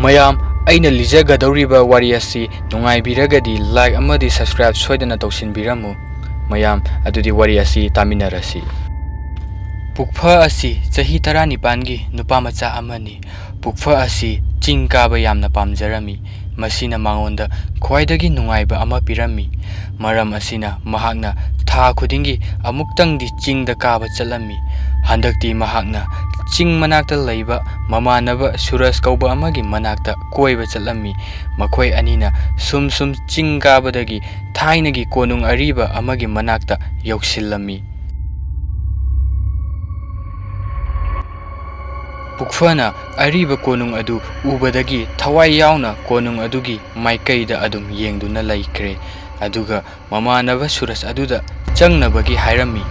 ꯃꯌꯥꯝ ꯑꯩꯅ ꯂꯤꯖꯒꯗꯧꯔꯤꯕ ꯋꯥꯔꯤ ꯑꯁꯤ ꯅꯨꯡꯉꯥꯏꯕꯤꯔꯒꯗꯤ ꯂꯥꯏꯛ ꯑꯃꯗꯤ ꯁꯕꯁꯀ꯭ꯔꯥꯏꯕ ꯁꯣꯏꯗꯅ ꯇꯧꯁꯤꯟꯕꯤꯔꯝꯃꯨ ꯃꯌꯥꯝ ꯑꯗꯨꯗꯤ ꯋꯥꯔꯤ ꯑꯁꯤ ꯇꯥꯃꯤꯟꯅꯔꯁꯤ ꯄꯨꯛꯐ ꯑꯁꯤ ꯆꯍꯤ 19ꯒꯤ ꯅꯨꯄꯥꯃꯆꯥ ꯑꯃꯅꯤ ꯄꯨꯛꯐ ꯑꯁꯤ ꯆꯤꯡ ꯀꯥꯕ ꯌꯥꯝꯅ ꯄꯥꯝꯖꯔꯝꯃꯤ ꯃꯁꯤꯅ ꯃꯉꯣꯟꯗ ꯈ꯭ꯋꯥꯏꯗꯒꯤ ꯅꯨꯡꯉꯥꯏꯕ ꯑꯃ ꯄꯤꯔꯝꯃꯤ ꯃꯔꯝ ꯑꯁꯤꯅ ꯃꯍꯥꯛꯅ ꯊꯥ ꯈꯨꯗꯤꯡꯒꯤ ꯑꯃꯨꯛꯇꯪꯗꯤ ꯆꯤꯡꯗ ꯀꯥꯕ ꯆꯠꯂꯝꯃꯤ ꯍꯟꯗꯛꯇꯤ ꯃꯍꯥꯛꯅ ꯆꯤꯡ ꯃꯅꯥꯛꯇ ꯂꯩꯕ ꯃꯃꯥꯟꯅꯕ ꯁꯨꯔꯖ ꯀꯧꯕ ꯑꯃꯒꯤ ꯃꯅꯥꯛꯇ ꯀꯣꯏꯕ ꯆꯠꯂꯝꯃꯤ ꯃꯈꯣꯏ ꯑꯅꯤꯅ ꯁꯨꯝ ꯆꯤꯡ ꯀꯥꯕꯗꯒꯤ ꯊꯥꯏꯅꯒꯤ ꯀꯣꯅꯨꯡ ꯑꯔꯤꯕ ꯑꯃꯒꯤ ꯃꯅꯥꯛꯇ ꯌꯧꯁꯤꯜꯂꯝꯃꯤ ꯄꯨꯛꯐꯅ ꯑꯔꯤꯕ ꯀꯣꯅꯨꯡ ꯑꯗꯨ ꯎꯕꯗꯒꯤ ꯊꯋꯥꯏ ꯌꯥꯎꯅ ꯀꯣꯅꯨꯡ ꯑꯗꯨꯒꯤ ꯃꯥꯏꯀꯩꯗ ꯑꯗꯨꯝ ꯌꯦꯡꯗꯨꯅ ꯂꯩꯈ꯭ꯔꯦ ꯑꯗꯨꯒ ꯃꯃꯥꯟꯅꯕ ꯁꯨꯔꯖ ꯑꯗꯨꯗ ꯆꯪꯅꯕꯒꯤ ꯍꯥꯏꯔꯝꯃꯤ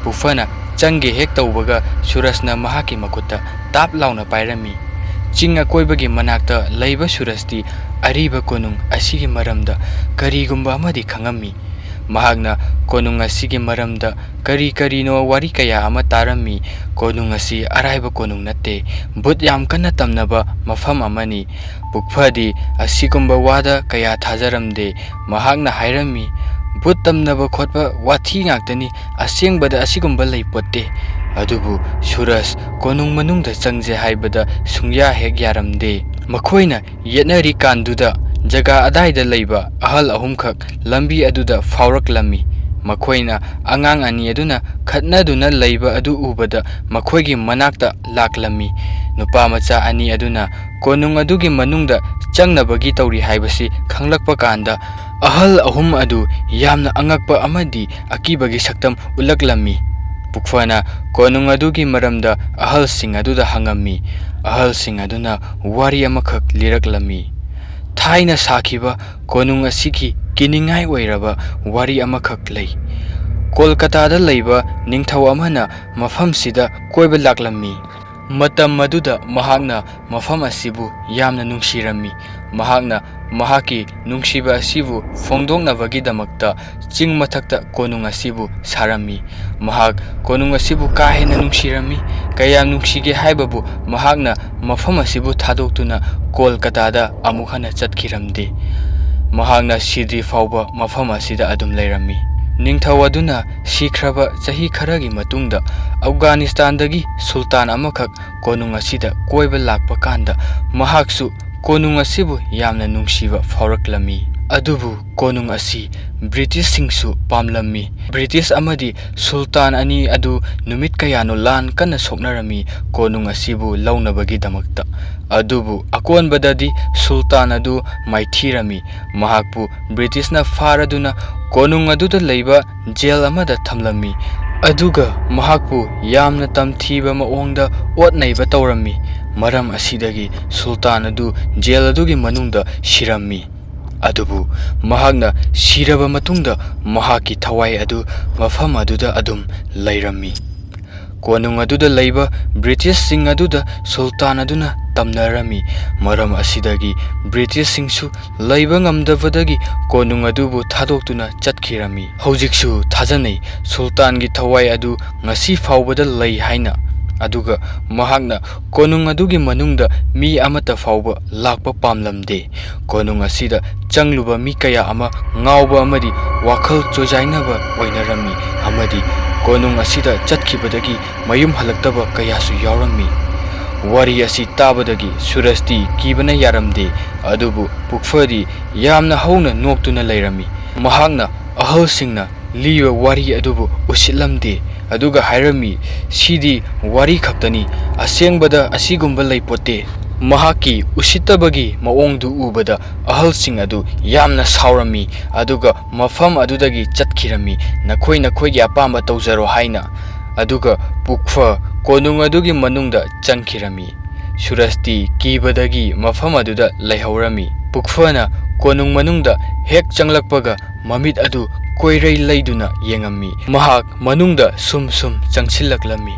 ꯄꯨꯛꯐꯅ ꯆꯪꯒꯦ ꯍꯦꯛ ꯇꯧꯕꯒ ꯁꯨꯔꯖꯅ ꯃꯍꯥꯛꯀꯤ ꯃꯈꯨꯠꯇ ꯇꯥꯞ ꯂꯥꯎꯅ ꯄꯥꯏꯔꯝꯃꯤ ꯆꯤꯡ ꯑꯀꯣꯏꯕꯒꯤ ꯃꯅꯥꯛꯇ ꯂꯩꯕ ꯁꯨꯔꯖꯇꯤ ꯑꯔꯤꯕ ꯀꯣꯅꯨꯡ ꯑꯁꯤꯒꯤ ꯃꯔꯝꯗ ꯀꯔꯤꯒꯨꯝꯕ ꯑꯃꯗꯤ ꯈꯪꯉꯝꯃꯤ ꯃꯍꯥꯛꯅ ꯀꯣꯅꯨꯡ ꯑꯁꯤꯒꯤ ꯃꯔꯝꯗ ꯀꯔꯤꯅꯣ ꯋꯥꯔꯤ ꯀꯌꯥ ꯑꯃ ꯇꯥꯔꯝꯃꯤ ꯀꯣꯅꯨꯡ ꯑꯁꯤ ꯑꯔꯥꯏꯕ ꯀꯣꯅꯨꯡ ꯅꯠꯇꯦ ꯚꯨꯠ ꯌꯥꯝ ꯀꯟꯅ ꯇꯝꯅꯕ ꯃꯐꯝ ꯑꯃꯅꯤ ꯄꯨꯛꯐꯗꯤ ꯑꯁꯤꯒꯨꯝꯕ ꯋꯥꯗ ꯀꯌꯥ ꯊꯥꯖꯔꯝꯗꯦ ꯃꯍꯥꯛꯅ ꯍꯥꯏꯔꯝꯃꯤ ꯚꯨꯠ ꯇꯝꯅꯕ ꯈꯣꯠꯄ ꯋꯥꯊꯤ ꯉꯥꯛꯇꯅꯤ ꯑꯁꯦꯡꯕꯗ ꯑꯁꯤꯒꯨꯝꯕ ꯂꯩꯄꯣꯠꯇꯦ ꯑꯗꯨꯕꯨ ꯁꯨꯔꯖ ꯀꯣꯅꯨꯡ ꯃꯅꯨꯡꯗ ꯆꯪꯖꯦ ꯍꯥꯏꯕꯗ ꯁꯨꯡꯌꯥ ꯍꯦꯛ ꯌꯥꯔꯝꯗꯦ ꯃꯈꯣꯏꯅ ꯌꯦꯠꯅꯔꯤꯀꯥꯟꯗꯨꯗ ꯖꯒꯥ ꯑꯗꯥꯏꯗ ꯂꯩꯕ ꯑꯍꯜ ꯑꯍꯨꯝꯈꯛ ꯂꯝꯕꯤ ꯑꯗꯨꯗ ꯐꯥꯎꯔꯛꯂꯝꯃꯤ ꯃꯈꯣꯏꯅ ꯑꯉꯥꯡ ꯑꯅꯤ ꯑꯗꯨꯅ ꯈꯠꯅꯗꯨꯅ ꯂꯩꯕ ꯑꯗꯨ ꯎꯕꯗ ꯃꯈꯣꯏꯒꯤ ꯃꯅꯥꯛꯇ ꯂꯥꯛꯂꯝꯃꯤ ꯅꯨꯄꯥꯃꯆꯥ ꯑꯅꯤ ꯑꯗꯨꯅ ꯀꯣꯅꯨꯡ ꯑꯗꯨꯒꯤ ꯃꯅꯨꯡꯗ ꯆꯪꯅꯕꯒꯤ ꯇꯧꯔꯤ ꯍꯥꯏꯕꯁꯤ ꯈꯪꯂꯛꯄ ꯀꯥꯟꯗ ꯑꯍꯜ ꯑꯍꯨꯝ ꯑꯗꯨ ꯌꯥꯝꯅ ꯑꯉꯛꯄ ꯑꯃꯗꯤ ꯑꯀꯤꯕꯒꯤ ꯁꯛꯇꯝ ꯎꯠꯂꯛꯂꯝꯃꯤ ꯄꯨꯛꯐꯅ ꯀꯣꯅꯨꯡ ꯑꯗꯨꯒꯤ ꯃꯔꯝꯗ ꯑꯍꯜꯁꯤꯡ ꯑꯗꯨꯗ ꯍꯪꯉꯝꯃꯤ ꯑꯍꯜꯁꯤꯡ ꯑꯗꯨꯅ ꯋꯥꯔꯤ ꯑꯃꯈꯛ ꯂꯤꯔꯛꯂꯝꯃꯤ ꯊꯥꯏꯅ ꯁꯥꯈꯤꯕ ꯀꯣꯅꯨꯡ ꯑꯁꯤꯒꯤ ꯀꯤꯅꯤꯡꯉꯥꯏ ꯑꯣꯏꯔꯕ ꯋꯥꯔꯤ ꯑꯃꯈꯛ ꯂꯩ ꯀꯣꯜꯀꯇꯥꯗ ꯂꯩꯕ ꯅꯤꯡꯊꯧ ꯑꯃꯅ ꯃꯐꯝꯁꯤꯗ ꯀꯣꯏꯕ ꯂꯥꯛꯂꯝꯃꯤ ꯃꯇꯝ ꯑꯗꯨꯗ ꯃꯍꯥꯛꯅ ꯃꯐꯝ ꯑꯁꯤꯕꯨ ꯌꯥꯝꯅ ꯅꯨꯡꯁꯤꯔꯝꯃꯤ ꯃꯍꯥꯛꯅ ꯃꯍꯥꯛꯀꯤ ꯅꯨꯡꯁꯤꯕ ꯑꯁꯤꯕꯨ ꯐꯣꯡꯗꯣꯛꯅꯕꯒꯤꯗꯃꯛꯇ ꯆꯤꯡ ꯃꯊꯛꯇ ꯀꯣꯅꯨꯡ ꯑꯁꯤꯕꯨ ꯁꯥꯔꯝꯃꯤ ꯃꯍꯥꯛ ꯀꯣꯅꯨꯡ ꯑꯁꯤꯕꯨ ꯀꯥ ꯍꯦꯟꯅ ꯅꯨꯡꯁꯤꯔꯝꯃꯤ ꯀꯌꯥꯝ ꯅꯨꯡꯁꯤꯒꯦ ꯍꯥꯏꯕꯕꯨ ꯃꯍꯥꯛꯅ ꯃꯐꯝ ꯑꯁꯤꯕꯨ ꯊꯥꯗꯣꯛꯇꯨꯅ ꯀꯣꯜꯀꯇꯥꯗ ꯑꯃꯨꯛ ꯍꯟꯅ ꯆꯠꯈꯤꯔꯝꯗꯦ ꯃꯍꯥꯛꯅ ꯁꯤꯗ꯭ꯔꯤ ꯐꯥꯎꯕ ꯃꯐꯝ ꯑꯁꯤꯗ ꯑꯗꯨꯝ ꯂꯩꯔꯝꯃꯤ ꯅꯤꯡꯊꯧ ꯑꯗꯨꯅ ꯁꯤꯈ꯭ꯔꯕ ꯆꯍꯤ ꯈꯔꯒꯤ ꯃꯇꯨꯡꯗ ꯑꯐꯒꯥꯅꯤꯁꯇꯥꯟꯗꯒꯤ ꯁꯨꯜꯇꯥꯟ ꯑꯃꯈꯛ ꯀꯣꯅꯨꯡ ꯑꯁꯤꯗ ꯀꯣꯏꯕ ꯂꯥꯛꯄ ꯀꯥꯟꯗ ꯃꯍꯥꯛꯁꯨ ꯀꯣꯅꯨꯡ ꯑꯁꯤꯕꯨ ꯌꯥꯝꯅ ꯅꯨꯡꯁꯤꯕ ꯐꯥꯎꯔꯛꯂꯝꯃꯤ ꯑꯗꯨꯕꯨ ꯀꯣꯅꯨꯡ ꯑꯁꯤ ꯕ꯭ꯔꯤꯇꯤꯁꯁꯤꯡꯁꯨ ꯄꯥꯝꯂꯝꯃꯤ ꯕ꯭ꯔꯤꯇꯤꯁ ꯑꯃꯗꯤ ꯁꯨꯜꯇꯥꯟ ꯑꯅꯤ ꯑꯗꯨ ꯅꯨꯃꯤꯠ ꯀꯌꯥꯅꯣ ꯂꯥꯟ ꯀꯟꯅ ꯁꯣꯛꯅꯔꯝꯃꯤ ꯀꯣꯅꯨꯡ ꯑꯁꯤꯕꯨ ꯂꯧꯅꯕꯒꯤꯗꯃꯛꯇ ꯑꯗꯨꯕꯨ ꯑꯀꯣꯟꯕꯗꯗꯤ ꯁꯨꯜꯇꯥꯟ ꯑꯗꯨ ꯃꯥꯏꯊꯤꯔꯝꯃꯤ ꯃꯍꯥꯛꯄꯨ ꯕ꯭ꯔꯤꯇꯤꯁꯅ ꯐꯥꯔꯗꯨꯅ ꯀꯣꯅꯨꯡ ꯑꯗꯨꯗ ꯂꯩꯕ ꯖꯦꯜ ꯑꯃꯗ ꯊꯝꯂꯝꯃꯤ ꯑꯗꯨꯒ ꯃꯍꯥꯛꯄꯨ ꯌꯥꯝꯅ ꯇꯝꯊꯤꯕ ꯃꯑꯣꯡꯗ ꯑꯣꯠ ꯅꯩꯕ ꯇꯧꯔꯝꯃꯤ ꯃꯔꯝ ꯑꯁꯤꯗꯒꯤ ꯁꯨꯜꯇꯥꯟ ꯑꯗꯨ ꯖꯦꯜ ꯑꯗꯨꯒꯤ ꯃꯅꯨꯡꯗ ꯁꯤꯔꯝꯃꯤ ꯑꯗꯨꯕꯨ ꯃꯍꯥꯛꯅ ꯁꯤꯔꯕ ꯃꯇꯨꯡꯗ ꯃꯍꯥꯛꯀꯤ ꯊꯋꯥꯏ ꯑꯗꯨ ꯃꯐꯝ ꯑꯗꯨꯗ ꯑꯗꯨꯝ ꯂꯩꯔꯝꯃꯤ ꯀꯣꯅꯨꯡ ꯑꯗꯨꯗ ꯂꯩꯕ ꯕ꯭ꯔꯤꯇꯤꯁꯁꯤꯡ ꯑꯗꯨꯗ ꯁꯨꯜꯇꯥꯟ ꯑꯗꯨꯅ ꯇꯝꯅꯔꯝꯃꯤ ꯃꯔꯝ ꯑꯁꯤꯗꯒꯤ ꯕ꯭ꯔꯤꯇꯤꯁꯁꯤꯡꯁꯨ ꯂꯩꯕ ꯉꯝꯗꯕꯗꯒꯤ ꯀꯣꯅꯨꯡ ꯑꯗꯨꯕꯨ ꯊꯥꯗꯣꯛꯇꯨꯅ ꯆꯠꯈꯤꯔꯝꯃꯤ ꯍꯧꯖꯤꯛꯁꯨ ꯊꯥꯖꯅꯩ ꯁꯨꯜꯇꯥꯟꯒꯤ ꯊꯋꯥꯏ ꯑꯗꯨ ꯉꯁꯤ ꯐꯥꯎꯕꯗ ꯂꯩ ꯍꯥꯏꯅ ꯑꯗꯨꯒ ꯃꯍꯥꯛꯅ ꯀꯣꯅꯨꯡ ꯑꯗꯨꯒꯤ ꯃꯅꯨꯡꯗ ꯃꯤ ꯑꯃꯠꯇ ꯐꯥꯎꯕ ꯂꯥꯛꯄ ꯄꯥꯝꯂꯝꯗꯦ ꯀꯣꯅꯨꯡ ꯑꯁꯤꯗ ꯆꯪꯂꯨꯕ ꯃꯤ ꯀꯌꯥ ꯑꯃ ꯉꯥꯎꯕ ꯑꯃꯗꯤ ꯋꯥꯈꯜ ꯆꯣꯏꯖꯥꯏꯅꯕ ꯑꯣꯏꯅꯔꯝꯃꯤ ꯑꯃꯗꯤ ꯀꯣꯅꯨꯡ ꯑꯁꯤꯗ ꯆꯠꯈꯤꯕꯗꯒꯤ ꯃꯌꯨꯝ ꯍꯜꯂꯛꯇꯕ ꯀꯌꯥꯁꯨ ꯌꯥꯎꯔꯝꯃꯤ ꯋꯥꯔꯤ ꯑꯁꯤ ꯇꯥꯕꯗꯒꯤ ꯁꯨꯔꯖꯇꯤ ꯀꯤꯕꯅ ꯌꯥꯔꯝꯗꯦ ꯑꯗꯨꯕꯨ ꯄꯨꯛꯐꯗꯤ ꯌꯥꯝꯅ ꯍꯧꯅ ꯅꯣꯛꯇꯨꯅ ꯂꯩꯔꯝꯃꯤ ꯃꯍꯥꯛꯅ ꯑꯍꯜꯁꯤꯡꯅ ꯂꯤꯕ ꯋꯥꯔꯤ ꯑꯗꯨꯕꯨ ꯎꯁꯤꯠꯂꯝꯗꯦ ꯑꯗꯨꯒ ꯍꯥꯏꯔꯝꯃꯤ ꯁꯤꯗꯤ ꯋꯥꯔꯤ ꯈꯛꯇꯅꯤ ꯑꯁꯦꯡꯕꯗ ꯑꯁꯤꯒꯨꯝꯕ ꯂꯩꯄꯣꯠꯇꯦ ꯃꯍꯥꯛꯀꯤ ꯎꯁꯤꯠꯇꯕꯒꯤ ꯃꯑꯣꯡꯗꯨ ꯎꯕꯗ ꯑꯍꯜꯁꯤꯡ ꯑꯗු ꯌꯥꯝꯅ ꯁꯥꯎꯔꯝꯃꯤ ꯑꯗꯨꯒ ꯃꯐꯝ ꯑꯗꯨꯗꯒꯤ ꯆꯠꯈꯤꯔꯝꯃꯤ ꯅꯈꯣꯏꯒꯤ ꯑꯄꯥꯝꯕ ꯇꯧꯖꯔꯣ ꯍꯥꯏꯅ ꯑꯗꯨꯒ ꯄꯨꯛꯐ ꯀꯣꯅꯨꯡ ꯑꯗꯨꯒꯤ ꯃꯅꯨꯡꯗ ꯆꯪꯈꯤꯔꯝꯃꯤ ꯁꯨꯔꯖꯇꯤ ꯀꯤꯕꯗꯒꯤ ꯃꯐꯝ ꯑꯗꯨꯗ ꯂꯩꯍꯧꯔꯝꯃꯤ ꯄꯨꯛꯐꯅ ꯀꯣꯅꯨꯡ ꯃꯅꯨꯡꯗ ꯍꯦꯛ ꯆꯪꯂꯛꯄꯒ ꯃꯃꯤꯠ ꯑꯗꯨ ꯀꯣꯏꯔꯩ ꯂꯩꯗꯨꯅ ꯌꯦꯡꯉꯝꯃꯤ ꯃꯍꯥꯛ ꯃꯅꯨꯡꯗ ꯁꯨꯝ ꯆꯪꯁꯤꯜꯂꯛꯂꯝꯃꯤ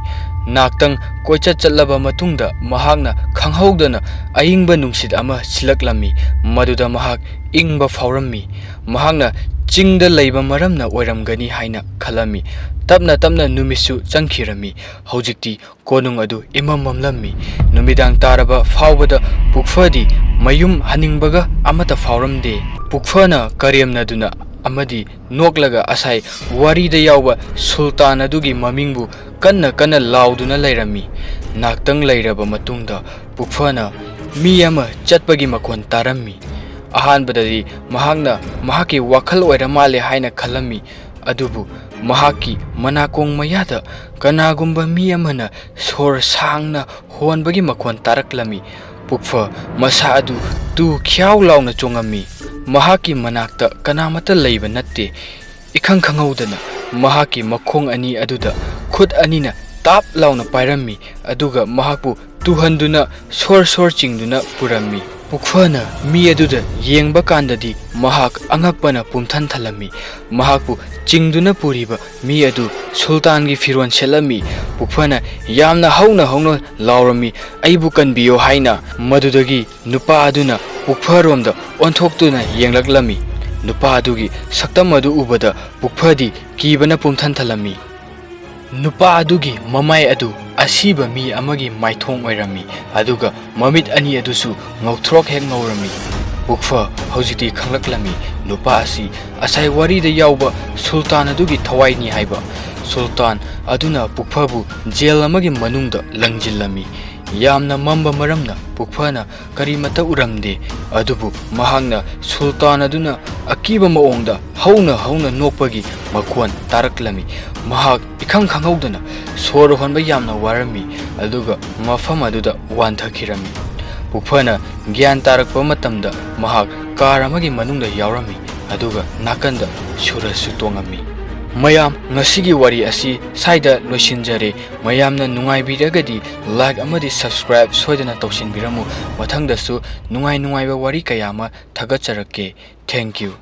ꯉꯥꯛꯇꯪ ꯀꯣꯏꯆꯠ ꯆꯠꯂꯕ ꯃꯇꯨꯡꯗ ꯃꯍꯥꯛꯅ ꯈꯪꯍꯧꯗꯅ ꯑꯏꯪꯕ ꯅꯨꯡꯁꯤꯠ ꯑꯃ ꯁꯤꯜꯂꯛꯂꯝꯃꯤ ꯃꯗꯨꯗ ꯃꯍꯥꯛ ꯏꯪꯕ ꯐꯥꯎꯔꯝꯃꯤ ꯃꯍꯥꯛꯅ ꯆꯤꯡꯗ ꯂꯩꯕ ꯃꯔꯝꯅ ꯑꯣꯏꯔꯝꯒꯅꯤ ꯍꯥꯏꯅ ꯈꯜꯂꯝꯃꯤ꯫ ꯇꯞꯅ ꯇꯞꯅ ꯅꯨꯃꯤꯠꯁꯨ ꯆꯪꯈꯤꯔꯝꯃꯤ꯫ ꯍꯧꯖꯤꯛꯇꯤ ꯀꯣꯅꯨꯡ ꯑꯗꯨ ꯏꯃꯝ ꯃꯝꯂꯝꯃꯤ꯫ ꯅꯨꯃꯤꯗꯥꯡ ꯇꯥꯔꯕ ꯐꯥꯎꯕꯗ ꯄꯨꯛꯐꯗꯤ ꯃꯌꯨꯝ ꯍꯟꯅꯤꯡꯕꯒ ꯑꯃꯠꯇ ꯐꯥꯎꯔꯝꯗꯦ꯫ ꯄꯨꯛꯐꯅ ꯀꯔꯦꯝꯅꯗꯨꯅ ꯑꯃꯗꯤ ꯅꯣꯛꯂꯒ ꯑꯁꯥꯏ ꯋꯥꯔꯤꯗ ꯌꯥꯎꯕ ꯁꯨꯜꯇꯥꯟ ꯑꯗꯨꯒꯤ ꯃꯃꯤꯡꯕꯨ ꯀꯟꯅ ꯀꯟꯅ ꯂꯥꯎꯗꯨꯅ ꯂꯩꯔꯝꯃꯤ꯫ ꯉꯥꯛꯇꯪ ꯂꯩꯔꯕ ꯃꯇꯨꯡꯗ ꯄꯨꯛꯐꯅ ꯃꯤ ꯑꯃ ꯆꯠꯄꯒꯤ ꯃꯈꯣꯟ ꯇꯥꯔꯝꯃꯤ꯫ ꯑꯍꯥꯟꯕꯗꯗꯤ ꯃꯍꯥꯛꯅ ꯃꯍꯥꯛꯀꯤ ꯋꯥꯈꯜ ꯑꯣꯏꯔ ꯃꯥꯜꯂꯦ ꯍꯥꯏꯅ ꯈꯜꯂꯝꯃꯤ꯫ ꯑꯗꯨꯕꯨ ꯃꯍꯥꯛꯀꯤ ꯃꯅꯥꯀꯣꯡ ꯃꯌꯥꯗ ꯀꯅꯥꯒꯨꯝꯕ ꯃꯤ ꯑꯃꯅ ꯁꯣꯔ ꯁꯥꯡꯅ ꯍꯣꯟꯕꯒꯤ ꯃꯈꯣꯟ ꯇꯥꯔꯛꯂꯝꯃꯤ꯫ ꯄꯨꯛꯐ ꯃꯁꯥ ꯑꯗꯨ ꯇꯨ ꯈ꯭ꯌꯥꯎ ꯂꯥꯎꯅ ꯆꯣꯡꯉꯝꯃꯤ꯫ ꯃꯍꯥꯛꯀꯤ ꯃꯅꯥꯛꯇ ꯀꯅꯥꯃꯠꯇ ꯂꯩꯕ ꯅꯠꯇꯦ꯫ ꯏꯈꯪ ꯈꯪꯍꯧꯗꯅ ꯃꯍꯥꯛꯀꯤ ꯃꯈꯣꯡ ꯑꯅꯤ ꯑꯗꯨꯗ ꯈꯨꯠ ꯑꯅꯤꯅ ꯇꯥꯞ ꯂꯥꯎꯅ ꯄꯥꯏꯔꯝꯃꯤ ꯑꯗꯨꯒ ꯃꯍꯥꯛꯄꯨ ꯇꯨꯍꯟꯗꯨꯅ ꯁꯣꯔ ꯆꯤꯡꯗꯨꯅ ꯄꯨꯔꯝꯃꯤ꯫ ꯄꯨꯛꯐꯅ ꯃꯤ ꯑꯗꯨꯗ ꯌꯦꯡꯕ ꯀꯥꯟꯗꯗꯤ ꯃꯍꯥꯛ ꯑꯉꯛꯄꯅ ꯄꯨꯝꯊꯟ ꯊꯜꯂꯝꯃꯤ꯫ ꯃꯍꯥꯛꯄꯨ ꯆꯤꯡꯗꯨꯅ ꯄꯨꯔꯤꯕ ꯃꯤ ꯑꯗꯨ ꯁꯨꯜꯇꯥꯟꯒꯤ ꯐꯤꯔꯣꯜ ꯁꯦꯠꯂꯝꯃꯤ꯫ ꯄꯨꯛꯐꯅ ꯌꯥꯝꯅ ꯍꯧꯅ ꯂꯥꯎꯔꯝꯃꯤ, "ꯑꯩꯕꯨ ꯀꯟꯕꯤꯌꯣ" ꯍꯥꯏꯅ꯫ ꯃꯗꯨꯗꯒꯤ ꯅꯨꯄꯥ ꯑꯗꯨꯅ ꯄꯨꯛꯐꯔꯣꯝꯗ ꯑꯣꯟꯊꯣꯛꯇꯨꯅ ꯌꯦꯡꯂꯛꯂꯝꯃꯤ꯫ ꯅꯨꯄꯥ ꯑꯗꯨꯒꯤ ꯁꯛꯇꯝ ꯑꯗꯨ ꯎꯕꯗ ꯄꯨꯛꯐꯗꯤ ꯀꯤꯕꯅ ꯄꯨꯝꯊꯟ ꯊꯜꯂꯝꯃꯤ꯫ ꯅꯨꯄꯥ ꯑꯗꯨꯒꯤ ꯃꯃꯥꯏ ꯑꯗꯨ ꯑꯁꯤꯕ ꯃꯤ ꯑꯃꯒꯤ ꯃꯥꯏꯊꯣꯡ ꯑꯣꯏꯔꯝꯃꯤ ꯑꯗꯨꯒ ꯃꯃꯤꯠ ꯑꯅꯤ ꯑꯗꯨꯁꯨ ꯉꯧꯊ꯭ꯔꯣꯛ ꯍꯦꯛ ꯉꯧꯔꯝꯃꯤ꯫ ꯄꯨꯛꯐ ꯍꯧꯖꯤꯛꯇꯤ ꯈꯪꯂꯛꯂꯝꯃꯤ ꯅꯨꯄꯥ ꯑꯁꯤ ꯑꯁꯥꯏ ꯋꯥꯔꯤꯗ ꯌꯥꯎꯕ ꯁꯨꯜꯇꯥꯟ ꯑꯗꯨꯒꯤ ꯊꯋꯥꯏꯅꯤ ꯍꯥꯏꯕ꯫ ꯁꯨꯜꯇꯥꯟ ꯑꯗꯨꯅ ꯄꯨꯛꯐꯕꯨ ꯖꯦꯜ ꯑꯃꯒꯤ ꯃꯅꯨꯡꯗ ꯂꯪꯖꯤꯜꯂꯝꯃꯤ꯫ ꯌꯥꯝꯅ ꯃꯝꯕ ꯃꯔꯝꯅ ꯄꯨꯛꯐꯅ ꯀꯔꯤꯃꯠꯇ ꯎꯔꯝꯗꯦ꯫ ꯑꯗꯨꯕꯨ ꯃꯍꯥꯛꯅ ꯁꯨꯜꯇꯥꯟ ꯑꯗꯨꯅ ꯑꯀꯤꯕ ꯃꯑꯣꯡꯗ ꯍꯧꯅ ꯅꯣꯛꯄꯒꯤ ꯃꯈꯣꯟ ꯇꯥꯔꯛꯂꯝꯃꯤ꯫ ꯃꯍꯥꯛ ꯏꯈꯪ ꯈꯪꯍꯧꯗꯅ ꯁꯣꯔ ꯍꯣꯟꯕ ꯌꯥꯝꯅ ꯋꯥꯔꯝꯃꯤ ꯑꯗꯨꯒ ꯃꯐꯝ ꯑꯗꯨꯗ ꯋꯥꯟꯊꯈꯤꯔꯝꯃꯤ꯫ ꯄꯨꯛꯐꯅ ꯒ꯭ꯌꯥꯟ ꯇꯥꯔꯛꯄ ꯃꯇꯝꯗ ꯃꯍꯥꯛ ꯀꯥꯔ ꯑꯃꯒꯤ ꯃꯅꯨꯡꯗ ꯌꯥꯎꯔꯝꯃꯤ ꯑꯗꯨꯒ ꯅꯥꯀꯟꯗ ꯁꯨꯔꯖꯁꯨ ꯇꯣꯡꯉꯝꯃꯤ꯫ ꯃꯌꯥꯝ, ꯉꯁꯤꯒꯤ ꯋꯥꯔꯤ ꯑꯁꯤ ꯁ꯭ꯋꯥꯏꯗ ꯂꯣꯏꯁꯤꯟꯖꯔꯦ꯫ ꯃꯌꯥꯝꯅ ꯅꯨꯡꯉꯥꯏꯕꯤꯔꯒꯗꯤ ꯂꯥꯏꯛ ꯑꯃꯗꯤ ꯁꯕꯁꯀ꯭ꯔꯥꯏꯕ ꯁꯣꯏꯗꯅ ꯇꯧꯁꯤꯟꯕꯤꯔꯝꯃꯨ꯫ ꯃꯊꯪꯗꯁꯨ ꯅꯨꯡꯉꯥꯏꯕ ꯋꯥꯔꯤ ꯀꯌꯥ ꯑꯃ ꯊꯥꯒꯠꯆꯔꯛꯀꯦ꯫ Thank you.